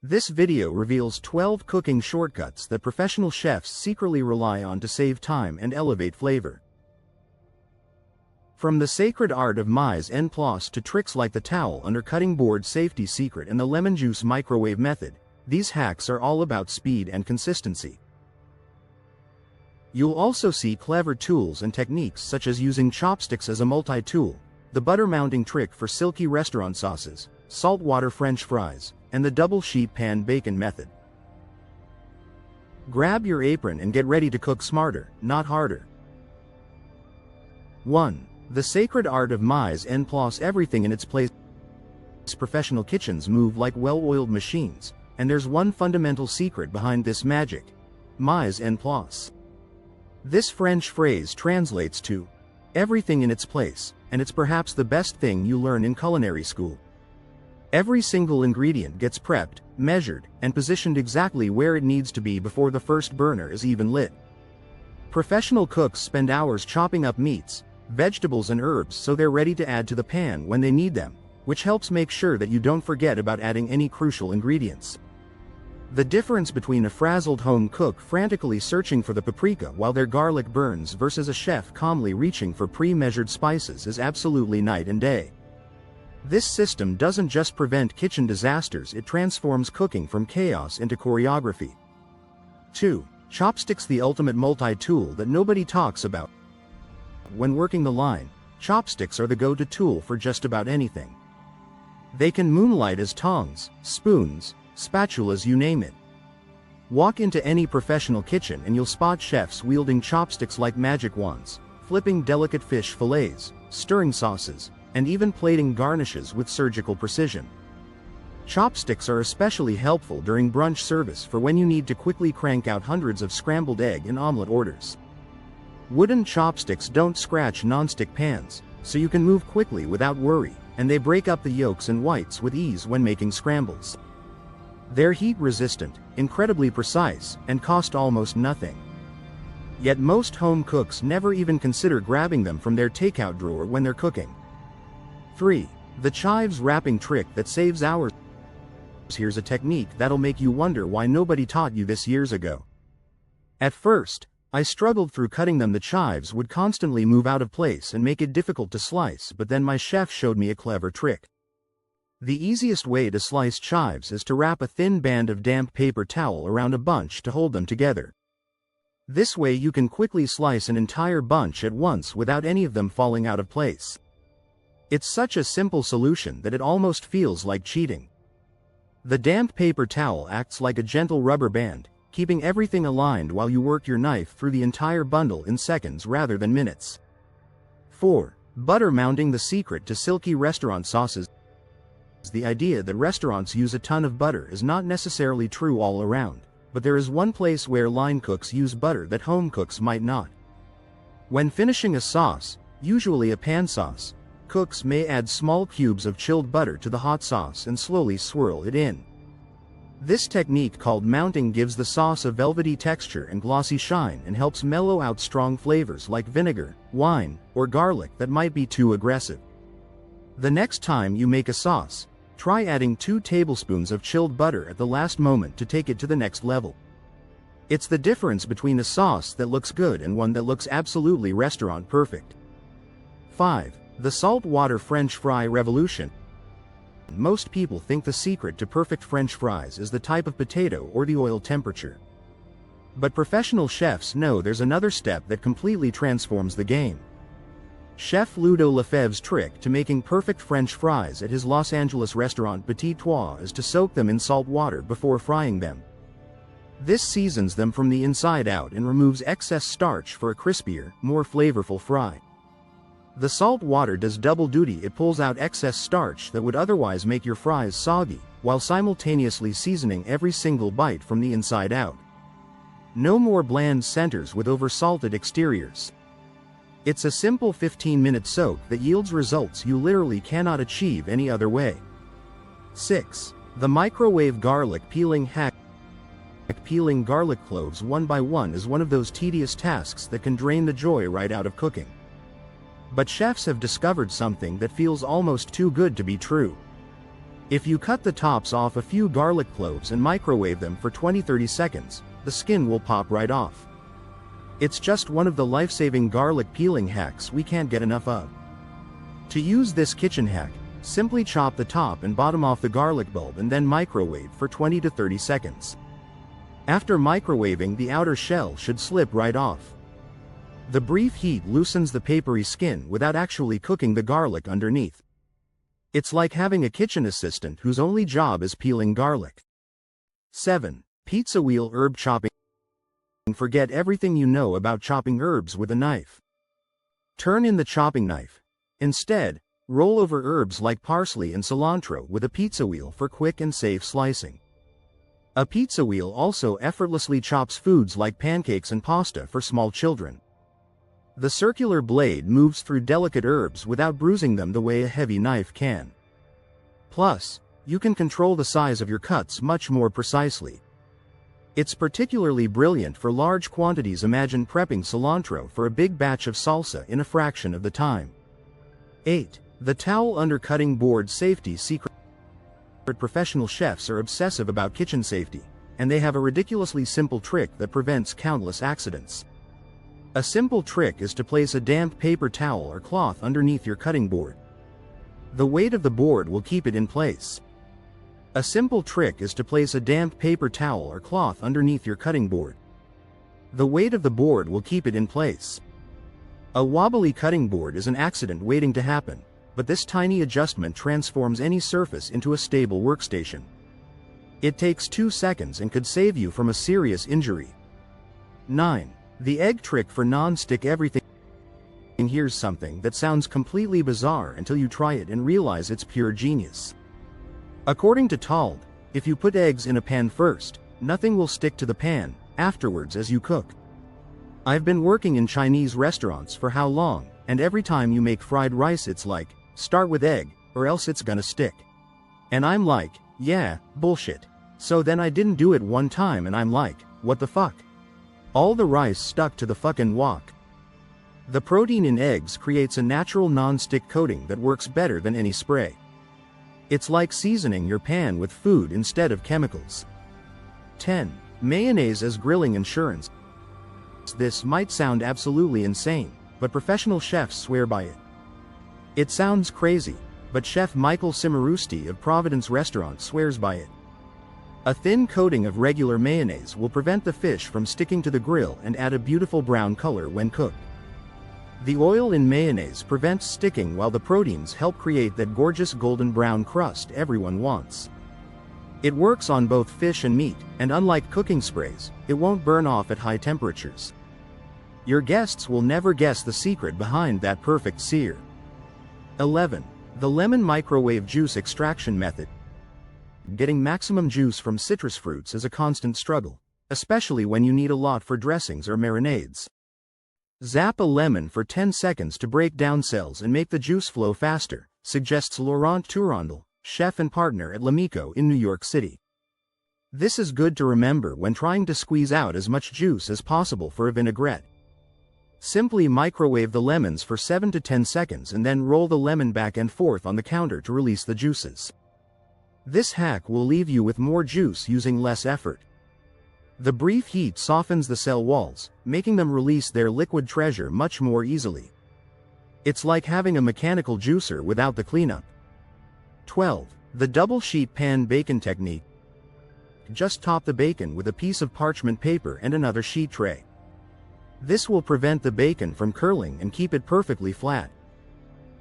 This video reveals 12 cooking shortcuts that professional chefs secretly rely on to save time and elevate flavor. From the sacred art of mise en place to tricks like the towel under cutting board safety secret and the lemon juice microwave method, these hacks are all about speed and consistency. You'll also see clever tools and techniques such as using chopsticks as a multi-tool, the butter mounting trick for silky restaurant sauces, saltwater French fries, and the double sheet pan bacon method. Grab your apron and get ready to cook smarter, not harder. 1. The sacred art of mise en place. Everything in its place. Professional kitchens move like well-oiled machines, and there's one fundamental secret behind this magic: mise en place. This French phrase translates to everything in its place, and it's perhaps the best thing you learn in culinary school. Every single ingredient gets prepped, measured, and positioned exactly where it needs to be before the first burner is even lit. Professional cooks spend hours chopping up meats, vegetables and herbs so they're ready to add to the pan when they need them, which helps make sure that you don't forget about adding any crucial ingredients. The difference between a frazzled home cook frantically searching for the paprika while their garlic burns versus a chef calmly reaching for pre-measured spices is absolutely night and day. This system doesn't just prevent kitchen disasters, it transforms cooking from chaos into choreography. 2. Chopsticks, the ultimate multi-tool that nobody talks about. When working the line, chopsticks are the go-to tool for just about anything. They can moonlight as tongs, spoons, spatulas, you name it. Walk into any professional kitchen and you'll spot chefs wielding chopsticks like magic wands, flipping delicate fish fillets, stirring sauces, and even plating garnishes with surgical precision. Chopsticks are especially helpful during brunch service for when you need to quickly crank out hundreds of scrambled egg and omelet orders. Wooden chopsticks don't scratch non-stick pans, so you can move quickly without worry, and they break up the yolks and whites with ease when making scrambles. They're heat-resistant, incredibly precise, and cost almost nothing. Yet most home cooks never even consider grabbing them from their takeout drawer when they're cooking. 3. The chives wrapping trick that saves hours. Here's a technique that'll make you wonder why nobody taught you this years ago. At first, I struggled through cutting them. The chives would constantly move out of place and make it difficult to slice, but then my chef showed me a clever trick. The easiest way to slice chives is to wrap a thin band of damp paper towel around a bunch to hold them together. This way you can quickly slice an entire bunch at once without any of them falling out of place. It's such a simple solution that it almost feels like cheating. The damp paper towel acts like a gentle rubber band, keeping everything aligned while you work your knife through the entire bundle in seconds rather than minutes. 4. Butter mounting, the secret to silky restaurant sauces. The idea that restaurants use a ton of butter is not necessarily true all around, but there is one place where line cooks use butter that home cooks might not. When finishing a sauce, usually a pan sauce, cooks may add small cubes of chilled butter to the hot sauce and slowly swirl it in. This technique, called mounting, gives the sauce a velvety texture and glossy shine and helps mellow out strong flavors like vinegar, wine, or garlic that might be too aggressive. The next time you make a sauce, try adding 2 tablespoons of chilled butter at the last moment to take it to the next level. It's the difference between a sauce that looks good and one that looks absolutely restaurant perfect. 5. The saltwater French fry revolution. Most people think the secret to perfect French fries is the type of potato or the oil temperature. But professional chefs know there's another step that completely transforms the game. Chef Ludo Lefebvre's trick to making perfect French fries at his Los Angeles restaurant Petit Trois is to soak them in salt water before frying them. This seasons them from the inside out and removes excess starch for a crispier, more flavorful fry. The salt water does double duty. It pulls out excess starch that would otherwise make your fries soggy, while simultaneously seasoning every single bite from the inside out. No more bland centers with over-salted exteriors. It's a simple 15-minute soak that yields results you literally cannot achieve any other way. 6. The microwave garlic peeling hack. Peeling garlic cloves one by one is one of those tedious tasks that can drain the joy right out of cooking. But chefs have discovered something that feels almost too good to be true. If you cut the tops off a few garlic cloves and microwave them for 20-30 seconds, the skin will pop right off. It's just one of the life-saving garlic peeling hacks we can't get enough of. To use this kitchen hack, simply chop the top and bottom off the garlic bulb and then microwave for 20 to 30 seconds. After microwaving, the outer shell should slip right off. The brief heat loosens the papery skin without actually cooking the garlic underneath. It's like having a kitchen assistant whose only job is peeling garlic. 7. Pizza wheel herb chopping. Forget everything you know about chopping herbs with a knife. Turn in the chopping knife. Instead, roll over herbs like parsley and cilantro with a pizza wheel for quick and safe slicing. A pizza wheel also effortlessly chops foods like pancakes and pasta for small children. The circular blade moves through delicate herbs without bruising them the way a heavy knife can. Plus, you can control the size of your cuts much more precisely. It's particularly brilliant for large quantities. Imagine prepping cilantro for a big batch of salsa in a fraction of the time. 8. The towel undercutting board safety secret. Professional chefs are obsessive about kitchen safety, and they have a ridiculously simple trick that prevents countless accidents. A simple trick is to place a damp paper towel or cloth underneath your cutting board. The weight of the board will keep it in place. A simple trick is to place a damp paper towel or cloth underneath your cutting board. The weight of the board will keep it in place. A wobbly cutting board is an accident waiting to happen, but this tiny adjustment transforms any surface into a stable workstation. It takes 2 seconds and could save you from a serious injury. 9. The egg trick for non-stick everything. Here's something that sounds completely bizarre until you try it and realize it's pure genius. According to Tald, if you put eggs in a pan first, nothing will stick to the pan afterwards as you cook. I've been working in Chinese restaurants for how long, and every time you make fried rice it's like, start with egg, or else it's gonna stick. And I'm like, yeah, bullshit. So then I didn't do it one time and I'm like, what the fuck? All the rice stuck to the fucking wok. The protein in eggs creates a natural non-stick coating that works better than any spray. It's like seasoning your pan with food instead of chemicals. 10. Mayonnaise as grilling insurance. This might sound absolutely insane, but professional chefs swear by it. It sounds crazy, but Chef Michael Cimarusti of Providence Restaurant swears by it. A thin coating of regular mayonnaise will prevent the fish from sticking to the grill and add a beautiful brown color when cooked. The oil in mayonnaise prevents sticking while the proteins help create that gorgeous golden brown crust everyone wants. It works on both fish and meat, and unlike cooking sprays, it won't burn off at high temperatures. Your guests will never guess the secret behind that perfect sear. 11. The lemon microwave juice extraction method. Getting maximum juice from citrus fruits is a constant struggle, especially when you need a lot for dressings or marinades. Zap a lemon for 10 seconds to break down cells and make the juice flow faster, suggests Laurent Tourandel, chef and partner at L'Amico in New York City. This is good to remember when trying to squeeze out as much juice as possible for a vinaigrette. Simply microwave the lemons for 7 to 10 seconds and then roll the lemon back and forth on the counter to release the juices. This hack will leave you with more juice using less effort. The brief heat softens the cell walls, making them release their liquid treasure much more easily. It's like having a mechanical juicer without the cleanup. 12. The double sheet pan bacon technique. Just top the bacon with a piece of parchment paper and another sheet tray. This will prevent the bacon from curling and keep it perfectly flat.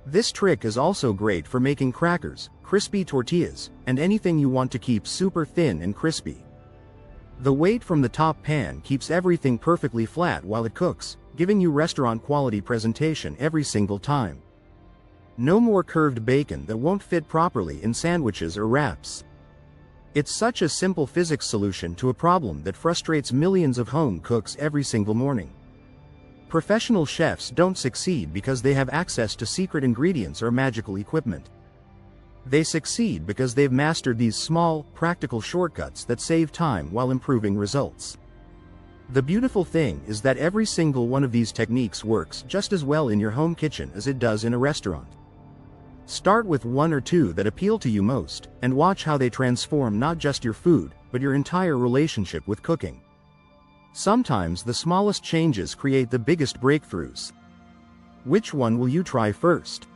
This trick is also great for making crackers, crispy tortillas, and anything you want to keep super thin and crispy. The weight from the top pan keeps everything perfectly flat while it cooks, giving you restaurant-quality presentation every single time. No more curved bacon that won't fit properly in sandwiches or wraps. It's such a simple physics solution to a problem that frustrates millions of home cooks every single morning. Professional chefs don't succeed because they have access to secret ingredients or magical equipment. They succeed because they've mastered these small, practical shortcuts that save time while improving results. The beautiful thing is that every single one of these techniques works just as well in your home kitchen as it does in a restaurant. Start with one or two that appeal to you most, and watch how they transform not just your food, but your entire relationship with cooking. Sometimes the smallest changes create the biggest breakthroughs. Which one will you try first?